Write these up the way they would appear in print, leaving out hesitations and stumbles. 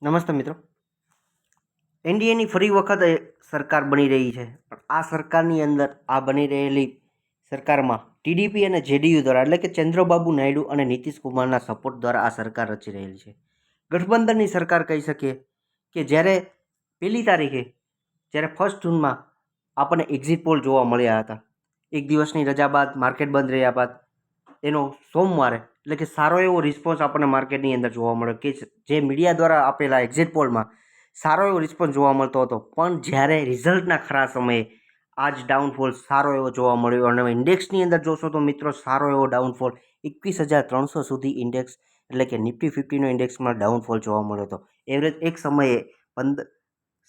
નમસ્તે મિત્રો. એનડીએની ફરી વખત સરકાર બની રહી છે. પણ આ સરકારની અંદર આ બની રહેલી સરકારમાં ટીડીપી અને જેડીયુ દ્વારા એટલે કે ચંદ્રબાબુ નાયડુ અને નીતિશ કુમારના સપોર્ટ દ્વારા આ સરકાર રચી રહેલી છે. ગઠબંધનની સરકાર કહી શકીએ કે જ્યારે 1 તારીખે જ્યારે 1 જૂનમાં આપણને એક્ઝિટ પોલ જોવા મળ્યા હતા. એક દિવસની રજા બાદ માર્કેટ બંધ રહ્યા બાદ એનો સોમવારે એટલે કે સારો એવો રિસ્પોન્સ આપણને માર્કેટની અંદર જોવા મળ્યો કે જે મીડિયા દ્વારા આપેલા એક્ઝિટ પોલમાં સારો એવો રિસ્પોન્સ જોવા મળતો હતો. પણ જ્યારે રિઝલ્ટના ખરા સમયે આજ ડાઉનફોલ સારો એવો જોવા મળ્યો અને ઇન્ડેક્સની અંદર જોશો તો મિત્રો સારો એવો ડાઉનફોલ 21,300 સુધી ઇન્ડેક્સ એટલે કે નિફ્ટી 50નો ઇન્ડેક્સમાં ડાઉનફોલ જોવા મળ્યો હતો. એવરેજ એક સમયે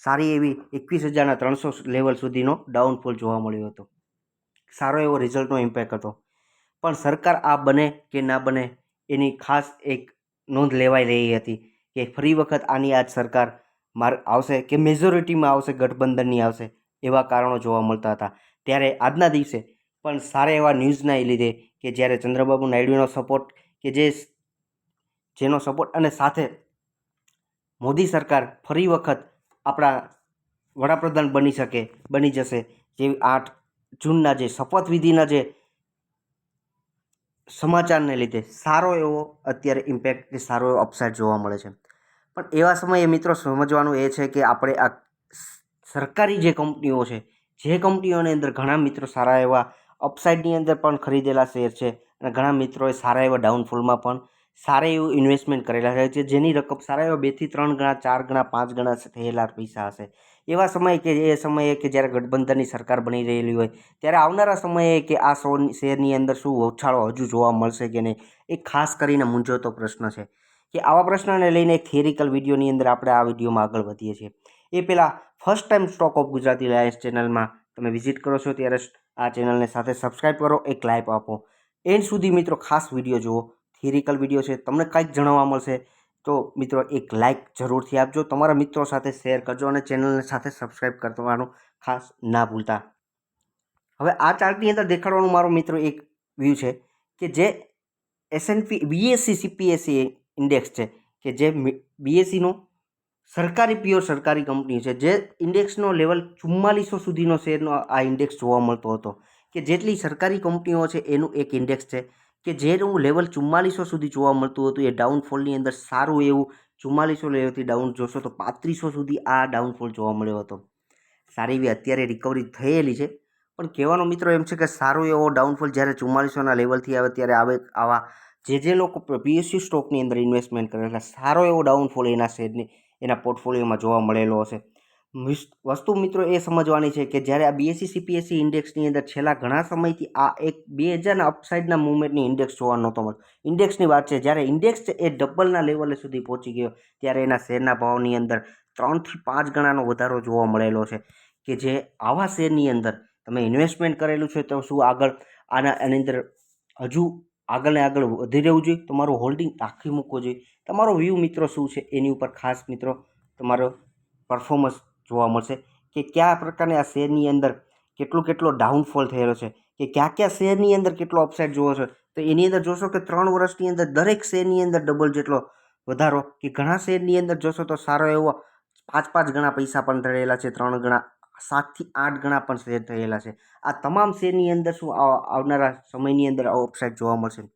સારી એવી 21,300 લેવલ સુધીનો ડાઉનફોલ જોવા મળ્યો હતો. સારો એવો રિઝલ્ટનો ઇમ્પેક્ટ હતો. પણ સરકાર આ બને કે ના બને એની ખાસ એક નોંધ લેવાઈ રહી હતી કે ફરી વખત આની આજ સરકાર આવશે કે મેજોરિટીમાં આવશે, ગઠબંધનની આવશે એવા કારણો જોવા મળતા હતા. ત્યારે આજના દિવસે પણ સારા એવા ન્યૂઝના લીધે કે જ્યારે ચંદ્રબાબુ નાયડુનો સપોર્ટ કે જેનો સપોર્ટ અને સાથે મોદી સરકાર ફરી વખત આપણા વડાપ્રધાન બની જશે. જે 8 જૂનના જે શપથવિધિના જે સમાચારને લીધે સારો એવો અત્યારે ઇમ્પેક્ટ કે સારો એવો અપસાઇડ જોવા મળે છે. પણ એવા સમયે મિત્રો સમજવાનું એ છે કે આપણે આ સરકારી જે કંપનીઓ છે, જે કંપનીઓની અંદર ઘણા મિત્રો સારા એવા અપસાઇડની અંદર પણ ખરીદેલા શેર છે અને ઘણા મિત્રોએ સારા એવા ડાઉનફોલમાં પણ સારા એવું ઇન્વેસ્ટમેન્ટ કરેલા છે, જેની રકમ સારા એવા 2 થી 3 ગણા, 4 ગણા, 5 ગણા થયેલા પૈસા હશે. એવા સમયે કે જ્યારે ગઠબંધનની સરકાર બની રહેલી હોય ત્યારે આવનારા સમયે કે આ શેરની અંદર શું ઉછાળો હજુ જોવા મળશે કે નહીં, એ ખાસ કરીને મૂંઝવતો પ્રશ્ન છે. કે આવા પ્રશ્નને લઈને એક થિયરિકલ વિડીયોની અંદર આપણે આ વિડીયોમાં આગળ વધીએ છીએ. એ પહેલાં first time stock of Gujarati Lions ચેનલમાં તમે વિઝિટ કરો છો ત્યારે આ ચેનલને સાથે સબસ્ક્રાઈબ કરો, એક લાઈક આપો. એન્ડ સુધી મિત્રો ખાસ વિડીયો જુઓ. થિયરિકલ વિડીયો છે, તમને કંઈક જાણવા મળશે તો મિત્રો એક લાઈક જરૂરથી આપજો, તમારા મિત્રો સાથે શેર કરજો અને ચેનલને સાથે સબસ્ક્રાઈબ કરવાનું ખાસ ના ભૂલતા. હવે આ ચાર્ટની અંદર દેખાડવાનું મારો મિત્રો એક વ્યૂ છે કે જે S&P BSE CPSE ઇન્ડેક્સ છે કે જે બીએસસીનો પ્યોર સરકારી કંપની છે, જે ઇન્ડેક્સનો લેવલ 4400 સુધીનો શેરનો આ ઇન્ડેક્સ જોવા મળતો હતો. કે જેટલી સરકારી કંપનીઓ છે એનું એક ઇન્ડેક્સ છે કે જેનું લેવલ 4400 સુધી જોવા મળતું હતું. એ ડાઉનફોલની અંદર સારું એવું 4400 લેવલથી ડાઉન જોશો તો 3500 સુધી આ ડાઉનફોલ જોવા મળ્યો હતો. સારી એવી અત્યારે રિકવરી થયેલી છે, પણ કહેવાનો મિત્રો એમ છે કે સારો એવો ડાઉનફોલ જ્યારે 4400ના લેવલથી આવે ત્યારે આવા જે લોકો પીએસયુ સ્ટોકની અંદર ઇન્વેસ્ટમેન્ટ કરેલા સારો એવો ડાઉનફોલ એના પોર્ટફોલિયોમાં જોવા મળેલો હશે. વસ્તુ મિત્રો એ સમજવાની છે કે જ્યારે આ બીએસસી સીપીએસસી ઇન્ડેક્સની અંદર છેલ્લા ઘણા સમયથી આ એક 2000ના અપસાઇડના મૂવમેન્ટની ઇન્ડેક્સ જોવા નહોતો મળતો. ઇન્ડેક્સની વાત છે, જ્યારે ઇન્ડેક્સ છે એ ડબલના લેવલે સુધી પહોંચી ગયો ત્યારે એના શેરના ભાવની અંદર 3 થી 5 ગણાનો વધારો જોવા મળેલો છે. કે જે આવા શેરની અંદર તમે ઇન્વેસ્ટમેન્ટ કરેલું છે તો શું આગળ આની અંદર હજુ આગળ ને આગળ વધી રહેવું જોઈએ, તમારું હોલ્ડિંગ રાખી મૂકવું જોઈએ. તમારો વ્યૂ મિત્રો શું છે એની ઉપર ખાસ મિત્રો તમારો પરફોર્મન્સ જોવા મળશે કે કયા પ્રકારની આ શેરની અંદર કેટલો ડાઉનફોલ થયેલો છે, કે કયા શેરની અંદર કેટલો અપસાઇડ જોવો છે. તો એની અંદર જોશો કે 3 વર્ષની અંદર દરેક શેરની અંદર ડબલ જેટલો વધારો, કે ઘણા શેરની અંદર જોશો તો સારો એવો 5 ગણા પૈસા પણ થયેલા છે, 3 ગણા, 7 થી 8 ગણા પણ શેર થયેલા છે. આ તમામ શેરની અંદર શું આવનારા સમયની અંદર અપસાઇડ જોવા મળશે.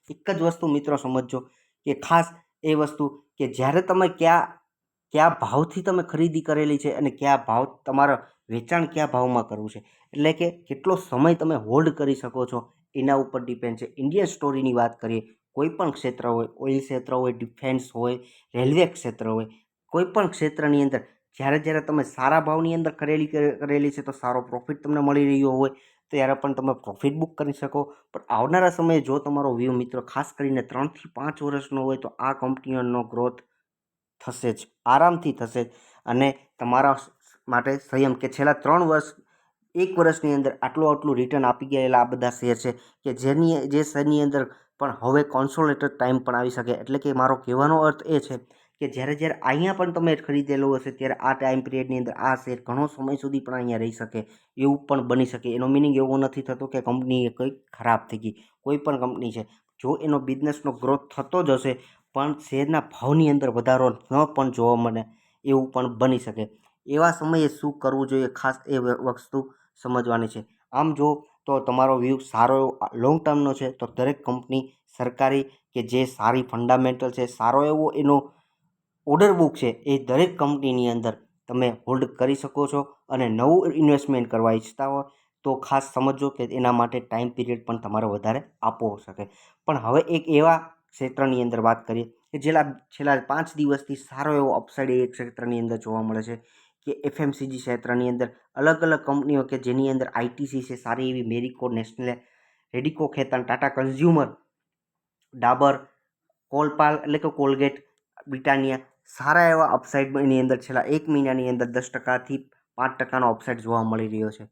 એક જ વસ્તુ મિત્રો સમજજો કે ખાસ એ વસ્તુ કે જ્યારે તમે કયા ભાવથી તમે ખરીદી કરેલી છે અને કયા ભાવ તમારા વેચાણ કયા ભાવમાં કરવું છે, એટલે કે કેટલો સમય તમે હોલ્ડ કરી શકો છો એના ઉપર ડિપેન્ડ છે. ઇન્ડિયન સ્ટોરીની વાત કરીએ, કોઈ પણ ક્ષેત્ર હોય, ઓઇલ ક્ષેત્ર હોય, ડિફેન્સ હોય, રેલવે ક્ષેત્ર હોય, કોઈ પણ ક્ષેત્રની અંદર જ્યારે તમે સારા ભાવની અંદર કરેલી છે તો સારો પ્રોફિટ તમને મળી રહ્યો હોય ત્યારે પણ તમે પ્રોફિટ બુક કરી શકો. પણ આવનારા સમયે જો તમારો વ્યૂ મિત્રો ખાસ કરીને 3 થી 5 વર્ષનો હોય તો આ કંપનીઓનો ગ્રોથ થશે જ, આરામથી થશે જ. અને તમારા માટે સંયમ કે છેલ્લા 3 વર્ષ, 1 વર્ષની અંદર આટલું રિટર્ન આપી ગયેલા આ બધા શેર છે કે જે શેરની અંદર પણ હવે કોન્સોલિડેટેડ ટાઈમ પણ આવી શકે. એટલે કે મારો કહેવાનો અર્થ એ છે કે જ્યારે અહીંયા પણ તમે ખરીદેલું હશે ત્યારે આ ટાઈમ પિરિયડની અંદર આ શેર ઘણો સમય સુધી પણ અહીંયા રહી શકે એવું પણ બની શકે. એનો મિનિંગ એવો નથી થતો કે કંપની કંઈક ખરાબ થઈ ગઈ. કોઈ પણ કંપની છે જો એનો બિઝનેસનો ગ્રોથ થતો જ હશે પણ શેરના ભાવની અંદર વધારો ન પણ જોવા મળે એવું પણ બની શકે. એવા સમયે શું કરવું જોઈએ ખાસ એ વસ્તુ સમજવાની છે. આમ જો તો તમારો વ્યૂ સારો એવો લોંગ ટર્મનો છે તો દરેક કંપની સરકારી કે જે સારી ફંડામેન્ટલ છે, સારો એવો એનો ઓર્ડર બુક છે, એ દરેક કંપનીની અંદર તમે હોલ્ડ કરી શકો છો. અને નવું ઇન્વેસ્ટમેન્ટ કરવા ઈચ્છતા હો તો ખાસ સમજો કે એના માટે ટાઈમ પીરિયડ પણ તમારે વધારે આપવો શકે. પણ હવે એક એવા ક્ષેત્રની અંદર વાત કરીએ કે છેલ્લા 5 દિવસથી સારો એવો અપસાઇડ એ ક્ષેત્રની અંદર જોવા મળે છે કે એફએમસીજી ક્ષેત્રની અંદર અલગ અલગ કંપનીઓ કે જેની અંદર આઈટીસી છે સારી એવી, મેરિકો, નેસ્લે, રેડિકો ખેતાન, ટાટા કન્ઝ્યુમર, ડાબર, કોલપાલ એટલે કે કોલગેટ, બ્રિટાનિયા સારા એવા અપસાઇડ એની અંદર છેલ્લા 1 મહિનાની અંદર 10%થી 5%નો અપસાઇડ જોવા મળી રહ્યો છે.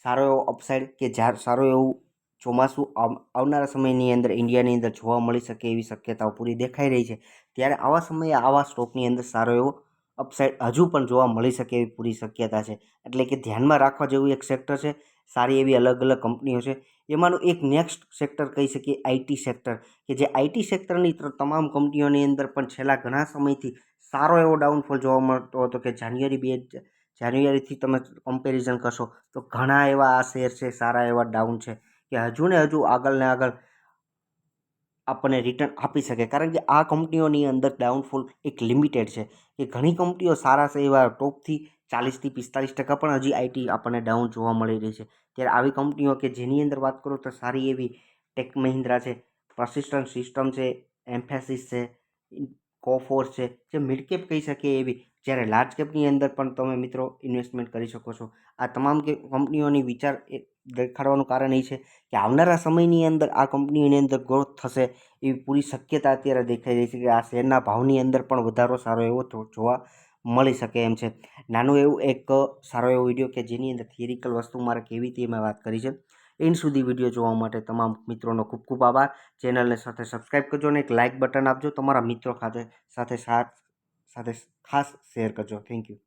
સારો એવો અપસાઇડ કે જ્યાં સારું એવું ચોમાસું આવનારા સમયની અંદર ઇન્ડિયાની અંદર જોવા મળી શકે એવી શક્યતાઓ પૂરી દેખાઈ રહી છે. ત્યારે આવા સમયે આવા સ્ટોકની અંદર સારો એવો અપસાઇડ હજુ પણ જોવા મળી શકે એવી પૂરી શક્યતા છે. એટલે કે ધ્યાનમાં રાખવા જેવું એક સેક્ટર છે. સારી એવી અલગ અલગ કંપનીઓ છે. એમાંનું એક નેક્સ્ટ સેક્ટર કહી શકીએ આઈટી સેક્ટર, કે જે આઈટી સેક્ટરની તમામ કંપનીઓની અંદર પણ છેલ્લા ઘણા સમયથી સારો એવો ડાઉનફોલ જોવા મળતો હતો. કે જાન્યુઆરીથી તમે કમ્પેરિઝન કરશો તો ઘણા એવા આ શેર છે સારા એવા ડાઉન છે કે હજુ ને હજુ આગળ ને આગળ આપણને રિટર્ન આપી શકે. કારણ કે આ કંપનીઓની અંદર ડાઉનફોલ એક લિમિટેડ છે કે ઘણી કંપનીઓ સારા છે એવા ટોપથી 40% થી 45% પણ હજી આઈટી આપણને ડાઉન જોવા મળી રહી છે. ત્યારે આવી કંપનીઓ કે જેની અંદર વાત કરું તો સારી એવી ટેક મહિન્દ્રા છે, persistent સિસ્ટમ છે, એમ્ફેસિસ છે, કોફોર્સ છે, જે મિડ કેપ કહી શકીએ એવી. જ્યારે લાર્જ કેપની અંદર પણ તમે મિત્રો ઇન્વેસ્ટમેન્ટ કરી શકો છો. આ તમામ કંપનીઓની વિચાર દેખાડવાનું કારણ એ છે કે આવનારા સમયની અંદર આ કંપનીઓની અંદર ગ્રોથ થશે એવી પૂરી શક્યતા અત્યારે દેખાઈ રહી છે કે આ શેરના ભાવની અંદર પણ વધારો સારો એવો જોવા મળી શકે એમ છે. નાનું એવું એક સારો એવો વિડીયો કે જેની અંદર થિયરિકલ વસ્તુ મારે કેવી હતી મેં વાત કરી છે. એન્ડ સુધી વિડીયો જોવા માટે તમામ મિત્રોનો ખૂબ ખૂબ આભાર. ચેનલને સાથે સબસ્ક્રાઈબ કરજો અને એક લાઇક બટન આપજો. તમારા મિત્રો સાથે ખાસ શેર કરજો. Thank you.